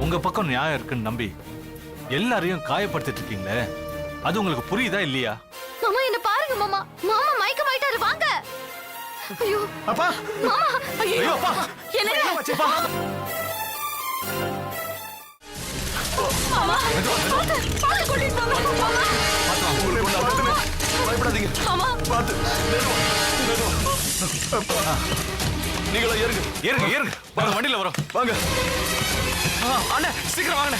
உங்க பக்கம் நியாயம் இருக்குன்னு நம்பி எல்லாரையும் காயப்படுத்திட்டு இருக்கீங்களே, அது உங்களுக்கு புரியுதா இல்லையா? மாமா என்ன பாருங்க மாமா, மாமா மயக்கமாயிட்டாரு, வாங்க. ஐயோ அப்பா, மாமா, ஐயோ அப்பா, என்னங்க அப்பா. மாமா பாத்து கூட்டிட்டு போங்க மாமா. பயப்படாதீங்க மாமா பாத்து. நீங்களா ஏறுங்க ஏறுங்க ஏறுங்க, வாங்க வண்டியில வரோம் வாங்க. அண்ணே சீக்கிரம் வாங்க.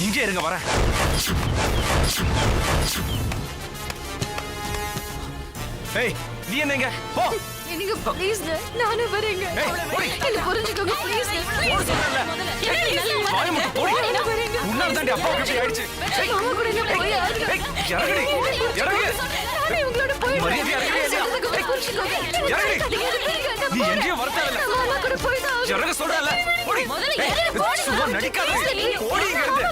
இங்கே இருங்க வரேன். ஏய் நீ என்னங்க போ. எனக்கு ப்ளீஸ் நானே வரேங்க. என்ன புரிஞ்சுக்கோங்க ப்ளீஸ். உன்னால தாண்டி அப்பா இப்படி ஆயிடுச்சு. மாமா கூட என்ன போய் இறங்குடி இறங்கு. நானே உங்களோட போய் மரியாதையா நீ எங்கேயும் வரத்தால. மாமா கூட போய் தான் இறங்க சொல்றல. ஓடி சும்மா நடிக்காத. ஓடி இங்க இருந்து.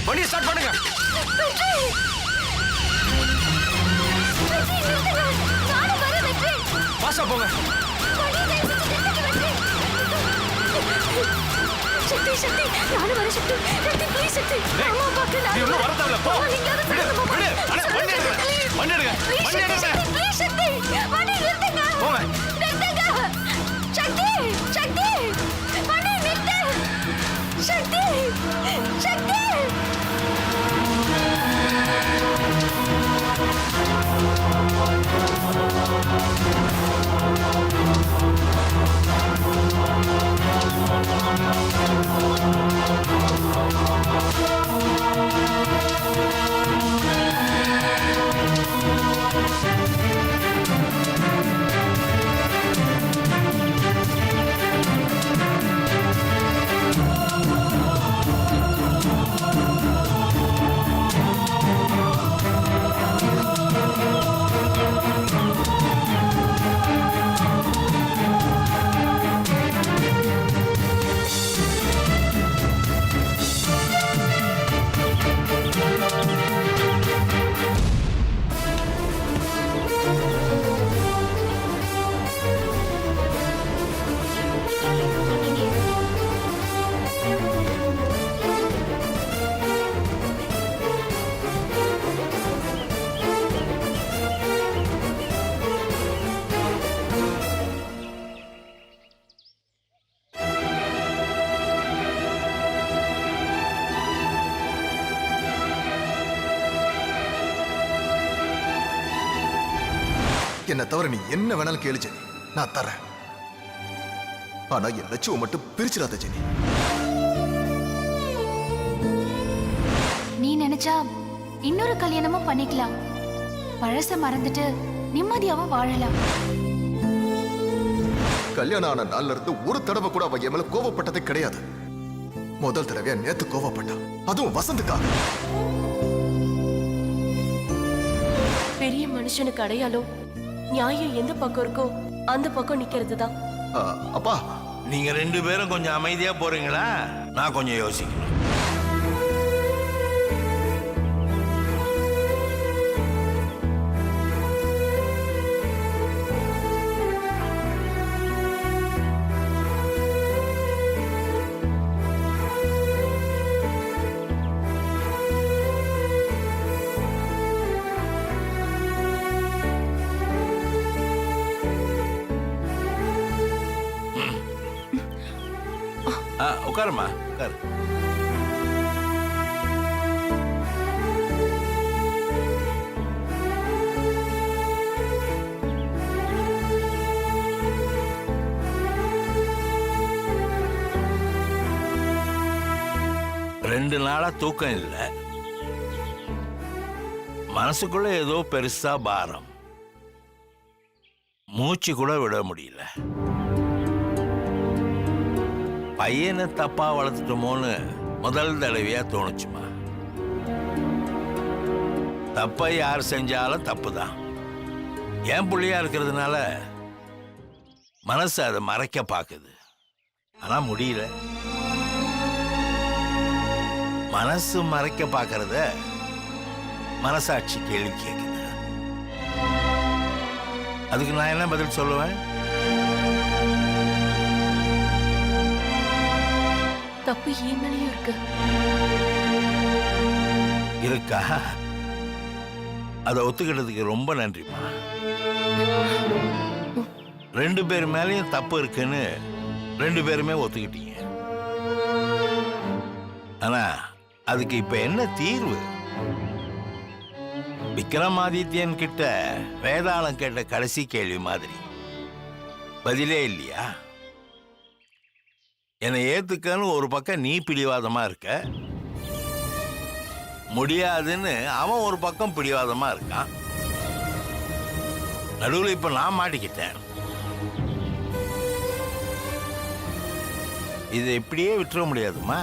வண்டியை ஸ்டார்ட் பண்ணுங்க. பாசா போங்க. சக்தி சக்தி நானும் வர சக்தி. சக்தி ப்ளீஸ் சக்தி. மாமா பாக்க நான் இன்னும் வரதால போ. விடு விடு. அட வண்டி எடுங்க. வண்டி எடுங்க. வண்டி எடுங்க. ப்ளீஸ் சக்தி. வண்டி நிறுத்துங்க. போங்க. நிறுத்துங்க. சக்தி சக்தி. வண்டி நிறுத்து. சக்தி சக்தி. என்ன தவிர நீ என்ன வேணாலும் கேளு ஜெனி, நான் தரேன். ஆனா என் லட்சுவ மட்டும் பிரிச்சிடாத ஜெனி. நீ நினைச்சா இன்னொரு கல்யாணமும் பண்ணிக்கலாம். பழச மறந்துட்டு நிம்மதியாவும் வாழலாம். கல்யாணம் ஆன நாள்ல இருந்து ஒரு தடவை கூட அவ என் மேல கோவப்பட்டதே கிடையாது. முதல் தடவையா நேத்து கோவப்பட்டா, அதுவும் வசந்துக்காக. பெரிய மனுஷனுக்கு அடையாளம் நியாயம் எந்த பக்கம் இருக்கோ அந்த பக்கம் நிக்கிறது தான். அப்பா, நீங்க ரெண்டு பேரும் கொஞ்சம் அமைதியா போறீங்களா? நான் கொஞ்சம் யோசிக்கணும். உட்காருமா உட்காரு. ரெண்டு நாளா தூக்கம் இல்லை. மனசுக்குள்ள ஏதோ பெருசா பாரம். மூச்சு கூட விட முடியல. பையனை தப்பா வளர்த்துட்டோமோன்னு முதல் தடவையா தோணுச்சுமா. தப்பை யார் செஞ்சாலும் தப்பு தான். என் பிள்ளையா இருக்கிறதுனால மனசு அதை மறைக்க பார்க்குது. ஆனா முடியல. மனசு மறைக்க பார்க்கறத மனசாட்சி கேள்வி கேட்குது. அதுக்கு நான் என்ன பதில் சொல்லுவேன்? தப்பு ஏன் மேலேயும் இருக்கு. இருக்கா? அதை ஒத்துக்கிட்டதுக்கு ரொம்ப நன்றிமா. 2 பேர் மேலேயும் தப்பு இருக்குன்னு 2 பேருமே ஒத்துக்கிட்டீங்க. ஆனா அதுக்கு இப்ப என்ன தீர்வு? விக்ரமாதித்யன் கிட்ட வேதாளம் கேட்ட கடைசி கேள்வி மாதிரி பதிலே இல்லையா? என்னை ஏத்துக்கன்னு ஒரு பக்கம் நீ பிடிவாதமா இருக்க, முடியாதுன்னு அவன் ஒரு பக்கம் பிடிவாதமா இருக்கான். நடுவில் இப்ப நான் மாட்டிக்கிட்டேன். இதை இப்படியே விட்டுற முடியாதுமா.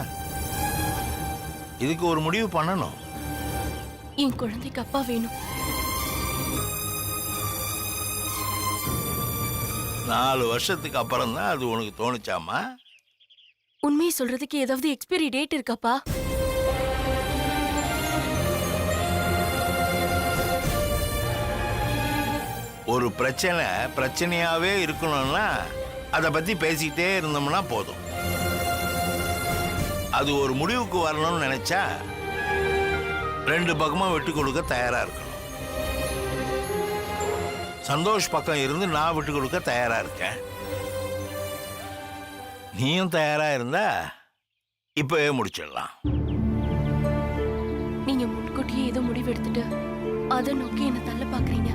இதுக்கு ஒரு முடிவு பண்ணணும். என் குழந்தைக்கு அப்பா வேணும். 4 வருஷத்துக்கு அப்புறம் தான் அது உனக்கு தோணுச்சாமா? உண்மையை சொல்றதுக்கு ஏதாவது எக்ஸ்பைரி டேட் இருக்காப்பா? ஒரு பிரச்சனை பிரச்சனையாவே இருக்கணும்னா அதை பத்தி பேசிக்கிட்டே இருந்தோம்னா போதும். அது ஒரு முடிவுக்கு வரணும்னு நினைச்சா 2 பக்கமும் விட்டு கொடுக்க தயாரா இருக்கணும். சந்தோஷ் பக்கம் இருந்து நான் விட்டு கொடுக்க தயாரா இருக்கேன். நீயும் தயாரா இருந்தா இப்பவே முடிச்சிடலாம். நீங்க முன்கூட்டியே ஏதோ முடிவு எடுத்துட்டு அதை நோக்கி என்ன தள்ள பாக்குறீங்க.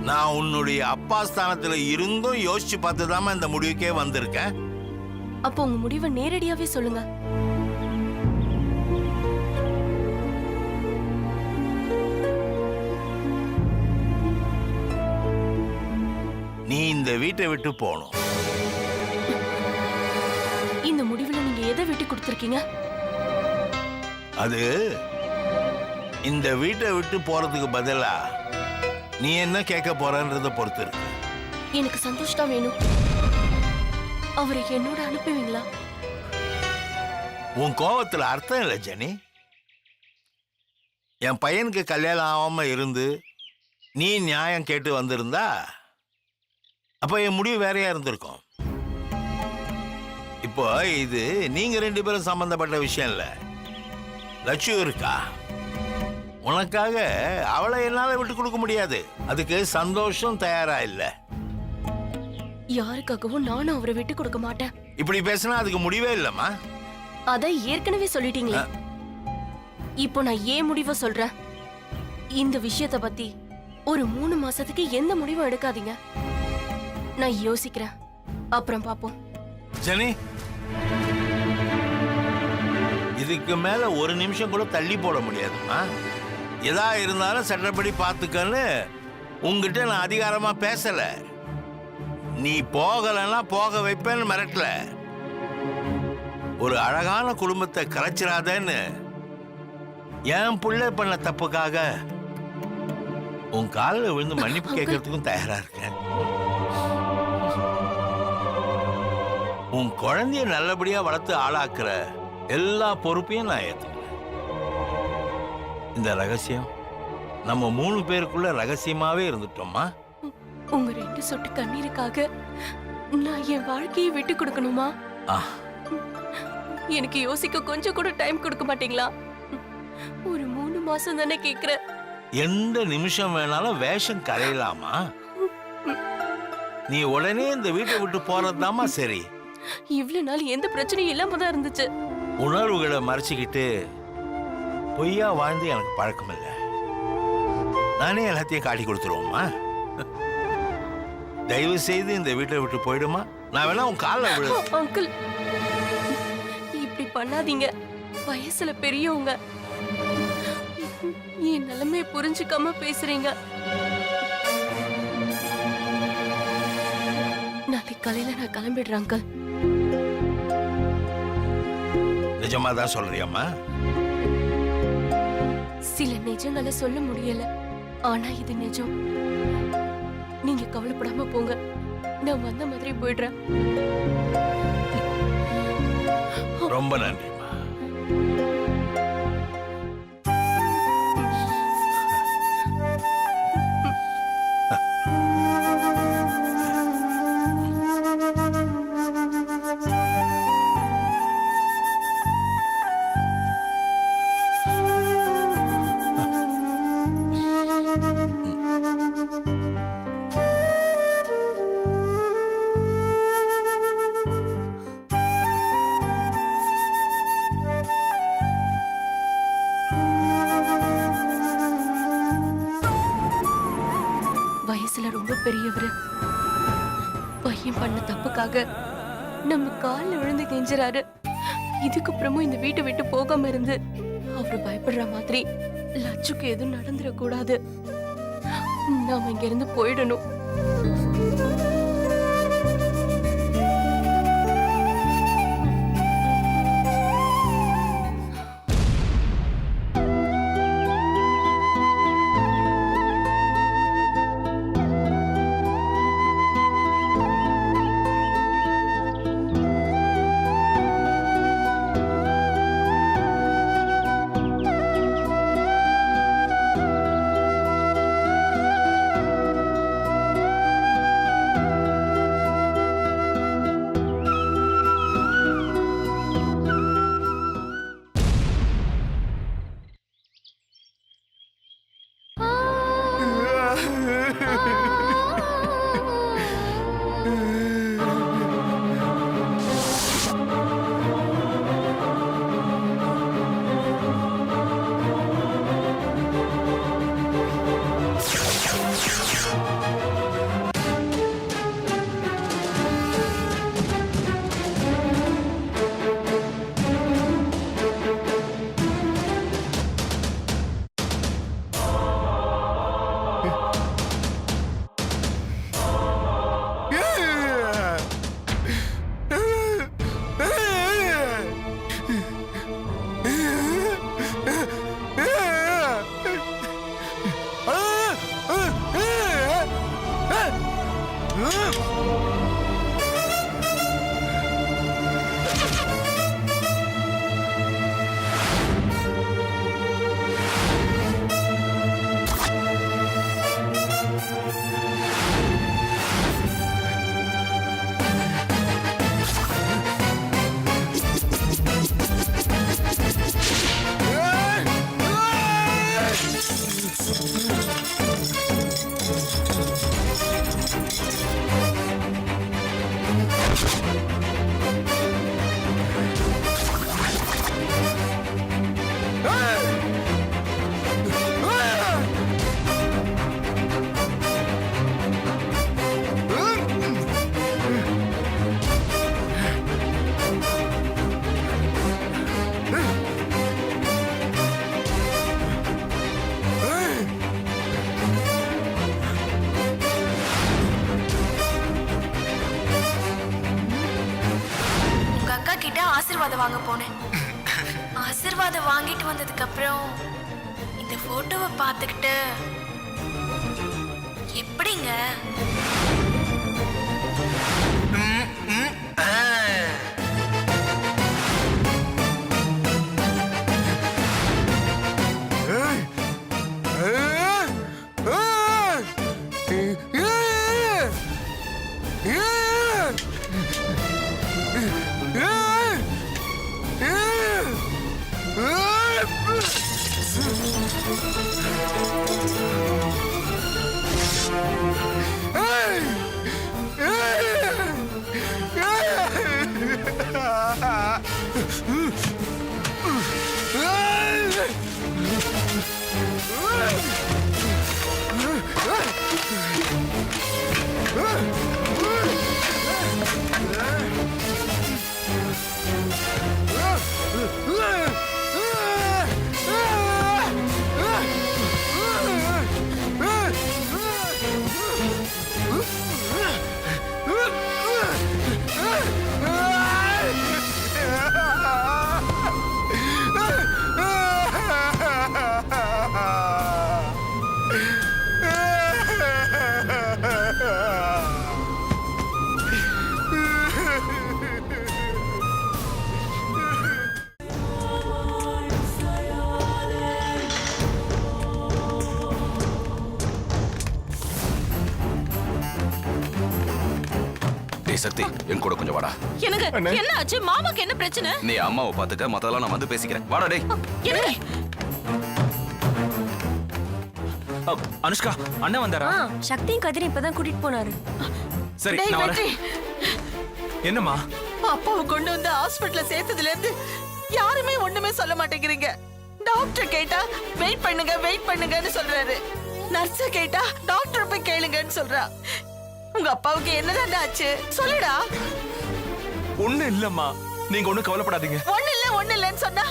நான் உன்னுடைய அப்பா ஸ்தானத்துல இருந்தும் யோசிச்சு பார்த்துதாம இந்த முடிவுக்கே வந்திருக்கேன். அப்போ உங்க முடிவை நேரடியாவே சொல்லுங்க. நீ இந்த வீட்டை விட்டு போகணும். இந்த முடிவுல நீங்க எதை விட்டு கொடுத்திருக்கீங்க? அது இந்த வீட்டை விட்டு போறதுக்கு பதிலா நீ என்ன கேட்க போறன்றத பொறுத்து இருக்கு. எனக்கு சந்தோஷ் தான் வேணும். அவரை என்னோட அனுப்புவீங்களா? உன் கோவத்துல அர்த்தம் இல்லை ஜெனி. என் பையனுக்கு கல்யாணம் ஆகாம இருந்து நீ நியாயம் கேட்டு வந்திருந்தா அப்ப என் முடிவு வேறையா இருந்திருக்கும். இப்போ இது நீங்க 2 பேரும் சம்பந்தப்பட்ட விஷயம் இல்ல. லட்சு இருக்கா, உனக்காக அவளை என்னால விட்டு கொடுக்க முடியாது. அதுக்கு சந்தோஷம் தயாரா இல்ல. யாருக்காகவும் நானும் அவரை விட்டு கொடுக்க மாட்டேன். இப்படி பேசினா அதுக்கு முடிவே இல்லம்மா. அத ஏற்கனவே சொல்லிட்டீங்களே. இப்போ நான் ஏன் முடிவை சொல்றேன். இந்த விஷயத்தை பத்தி ஒரு 3 மாசத்துக்கு எந்த முடிவும் எடுக்காதீங்க. நான் யோசிக்கிறேன், அப்புறம் பாப்போம். ஜெனி, இதுக்கு மேல ஒரு நிமிஷம் கூட தள்ளி போட முடியாதுமா. எதா இருந்தாலும் சட்டப்படி பார்த்துக்கன்னு உங்ககிட்ட நான் அதிகாரமா பேசல. நீ போகலன்னா போக வைப்பேன்னு மிரட்டல. ஒரு அழகான குடும்பத்தை கலைச்சிடாதேன்னு என் புள்ள பண்ண தப்புக்காக உன் காலில் விழுந்து மன்னிப்பு கேட்கறதுக்கும் தயாரா இருக்கேன். உன் குழந்தைய நல்லபடியா வளர்த்து ஆளாக்குற எல்லா பொறுப்பையும் நான் ஏத்துக்கிறேன். இந்த ரகசியம் நம்ம 3 பேருக்குள்ள ரகசியமாவே இருந்துட்டோமா? உங்க 2 சொட்டு கண்ணீருக்காக நான் என் வாழ்க்கையை விட்டு கொடுக்கணுமா? எனக்கு யோசிக்க கொஞ்சம் கூட டைம் கொடுக்க மாட்டீங்களா? ஒரு 3 மாசம் தானே கேக்குறேன். எந்த நிமிஷம் வேணாலும் வேஷம் கரையலாமா? நீ உடனே இந்த வீட்டை விட்டு போறதுதாமா சரி. இவ்வளவு நாள் எந்த பிரச்சனையும் இல்லாம தான் இருந்துச்சு. உணர்வுகளை மறைச்சிக்கிட்டு பொய்யா வாழ்ந்து எனக்கு பழக்கம் இல்லை. நானே எல்லாத்தையும் காட்டி கொடுத்துருவோமா? தயவு செய்து இந்த வீட்டை விட்டு போயிடுமா? நான் வேணா உன் காலில் விழு. அங்கிள், இப்படி பண்ணாதீங்க. வயசுல பெரியவங்க. என் நிலைமையை புரிஞ்சுக்காம பேசுறீங்க. நாளைக்கு காலையில நான் கிளம்பிடுறேன் அங்கிள். நிஜமா தான் சொல்றியம்மா? சில நிஜங்களை சொல்ல முடியல, ஆனா இது நிஜம். நீங்க கவலைப்படாம போங்க, நான் வந்த மாதிரி போயிடுறேன். ரொம்ப நன்றிம்மா. வயசுல ரொம்ப பெரியவரு, பையன் பண்ண தப்புக்காக நம்ம கால்ல விழுந்து கெஞ்சுறாரு. இதுக்கப்புறமும் இந்த வீட்டை விட்டு போகாம இருந்து அவரு பயப்படுற மாதிரி லட்சுக்கு எதுவும் நடந்துடக்கூடாது. நாம இங்க இருந்து போயிடணும். ஆசீர்வாதம் வாங்க போனேன். ஆசீர்வாதம் வாங்கிட்டு வந்ததுக்கு அப்புறம் இந்த போட்டோவை பார்த்துக்கிட்டு எப்படிங்க ஏய் சக்தி என் கூட கொஞ்சம் வாடா. எனக்கு என்ன ஆச்சு? மாமாக்கு என்ன பிரச்சனை? நீ அம்மாவை பாத்துக்க, மத்ததெல்லாம் நான் வந்து பேசிக்கிறேன். வாடா டேய். எனக்கு அனுஷ்கா அண்ணன் வந்தாரா? சக்தியும் கதிரையும் இப்பதான் கூட்டிட்டு போனாரு. சரி டேய் நான் வெற்றி, வரேன். என்னம்மா? அப்பாவை கொண்டு வந்து ஹாஸ்பிடல்ல சேர்த்ததுல இருந்து யாருமே ஒண்ணுமே சொல்ல மாட்டேங்கிறீங்க. டாக்டர் கேட்டா வெயிட் பண்ணுங்கன்னு சொல்றாரு. நர்ஸ் கேட்டா டாக்டர் போய் கேளுங்கன்னு சொல்றா. உங்க அப்பாவுக்கு என்னதான் ஆச்சு சொல்லுடா. ஒண்ணு இல்லம்மா, நீங்க ஒண்ணும் கவலைப்படாதீங்க. ஒண்ணு இல்லன்னு சொன்னா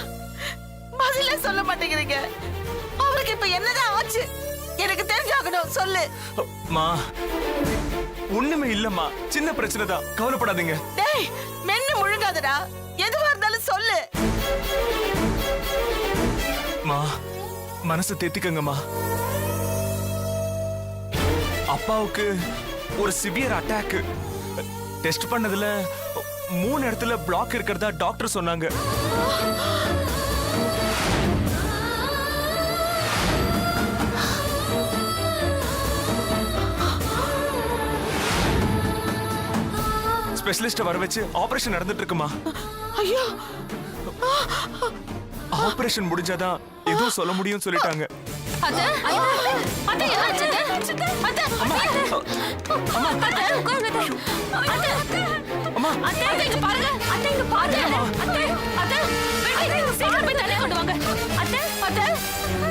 பதிலே சொல்ல மாட்டேங்கிறீங்க. அவருக்கு இப்ப என்னதான் ஆச்சு எனக்கு தெரிஞ்சாகணும், சொல்லு. மா ஒண்ணுமே இல்லம்மா, சின்ன பிரச்சனை தான், கவலைப்படாதீங்க. டேய் மென்னு முழுங்காதடா, எதுவா இருந்தாலும் சொல்லு. மா மனசை தேத்திக்கங்கம்மா. அப்பாவுக்கு ஒரு சிவியர் அட்டாக். டெஸ்ட் பண்ணதுல 3 இடத்துல பிளாக் இருக்கிறதா டாக்டர் சொன்னாங்க. ஸ்பெஷலிஸ்ட வர வச்சு ஆபரேஷன் நடந்துட்டு இருக்குமா. ஐயோ, ஆபரேஷன் முடிஞ்சாதான் எதுவும் சொல்ல முடியும் சொல்லிட்டாங்க. அத்தை, அத்தை என்னாச்சு? அத்தை, அம்மா அத்தை, உட்காருங்க அத்தை. அத்தை, அம்மா அத்தை, இங்க பாருங்க. அத்தை, இங்க பாருங்க. அத்தை, அத்தை, வெற்றி, சீக்கிரம் போய் தண்ணி கொண்டு வாங்க. அத்தை, அத்தை,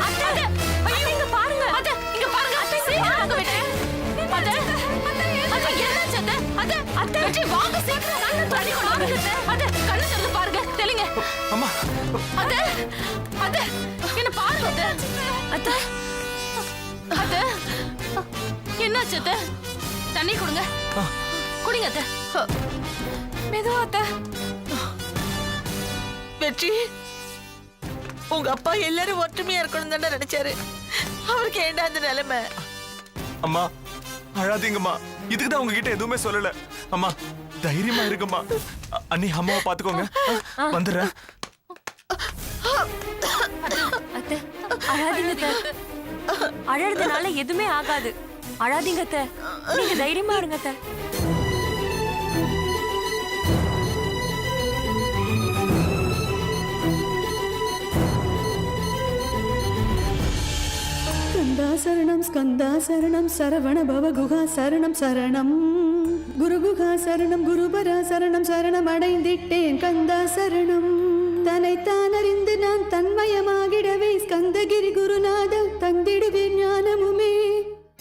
அத்தை, ஐயோ, இங்க பாருங்க. அத்தை, இங்க பாருங்க. அத்தை, சீக்கிரம் வாங்க வெற்றி. அத்தை, அத்தை, என்னாச்சு அத்தை? அத்தை, அத்தை, வெற்றி, வாங்க சீக்கிரம். தண்ணி கொண்டு வாங்க. அத்தை, கண்ணு திறந்து பாருங்க. தெளிங்க. அம்மா அத்தை, அத்தை, என்ன பாருங்க அத்தை. அத்தை, அத்தை, என்னாச்சு அத்தை? தண்ணி கொடுங்க. குடிங்க அத்தை. மெதுவா அத்தை. வெற்றி, உங்க அப்பா எல்லாரும் ஒற்றுமையா இருக்கணும் தானே நினைச்சாரு. அவருக்கு ஏண்டா அந்த நிலைமை? அம்மா அழாதீங்கம்மா, இதுக்கு தான் உங்ககிட்ட எதுவுமே சொல்லல. அம்மா தைரியமா இருக்குமா. அண்ணி அம்மாவை பாத்துக்கோங்க, வந்துடுறேன். அத்தை அழாதீங்க அத்தை. அழறதுனால எதுவுமே ஆகாது. அழாதீங்க அத்தை. நீங்க தைரியமா இருங்க அத்தை. ஸ்கந்தா சரணம் ஸ்கந்தா சரணம் சரவண பவ குஹா சரணம் சரணம் குரு குஹா சரணம் குருபரா சரணம் சரணம் அடைந்திட்டேன் கந்தா சரணம். தன்னைத்தான் அறிந்து நான் தன்மயமாகிடவே ஸ்கந்தகிரி குருநாத தந்திடுவீர் ஞானமுமே.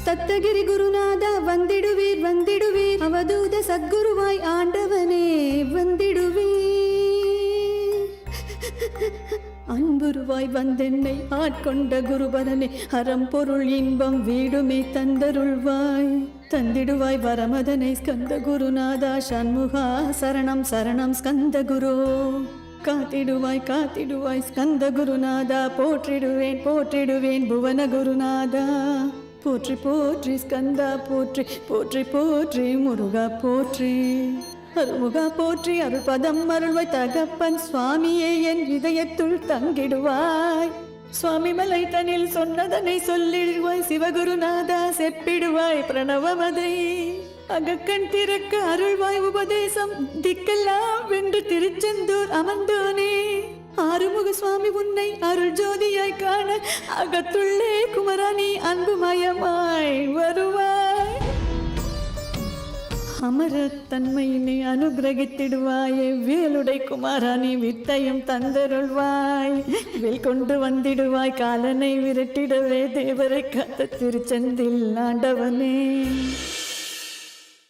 தத்தகிரி குருநாதா வந்திடுவீர் வந்திடுவீர் அவதூத சத்குருவாய் ஆண்டவனே வந்திடுவீர். அன்புருவாய் வந்தென்னை ஆட்கொண்ட குருபரனே அறம் பொருள் இன்பம் வீடுமே தந்தருள்வாய். தந்திடுவாய் வரமதனை ஸ்கந்த குருநாதா சண்முகா சரணம் சரணம் ஸ்கந்த குரு. காத்திடுவாய் காத்திடுவாய் ஸ்கந்த குருநாதா போற்றிடுவேன் போற்றிடுவேன் புவன குருநாதா. போற்றி போற்றி ஸ்கந்தா போற்றி போற்றி போற்றி முருகா போற்றி. அருமுகா போற்றி அருள் பதம் அருள்வாய் தகப்பன் சுவாமியே என் இதயத்துள் தங்கிடுவாய். சுவாமி மலை தனில் சொன்னதனை சொல்லிடுவாய் சிவகுருநாதா செப்பிடுவாய் பிரணவமதை. அகக்கண் திறக்க அருள்வாய் உபதேசம் திக்கெல்லாம் வென்று திருச்செந்தூர் அமர்ந்தோனே. ஆறுமுக சுவாமி உன்னை அருள் ஜோதியாய் காண அகத்துள்ளே குமராணி அன்புமயமாய் வருவாய். அமரத்தன்மையினை அனுகிரகித்திடுவாயே வேலுடை குமாராணி வித்தையும் தந்தருள்வாய். வேல் கொண்டு வந்திடுவாய் காலனை விரட்டிடவே தேவரை காத்த திருச்செந்தில் ஆண்டவனே.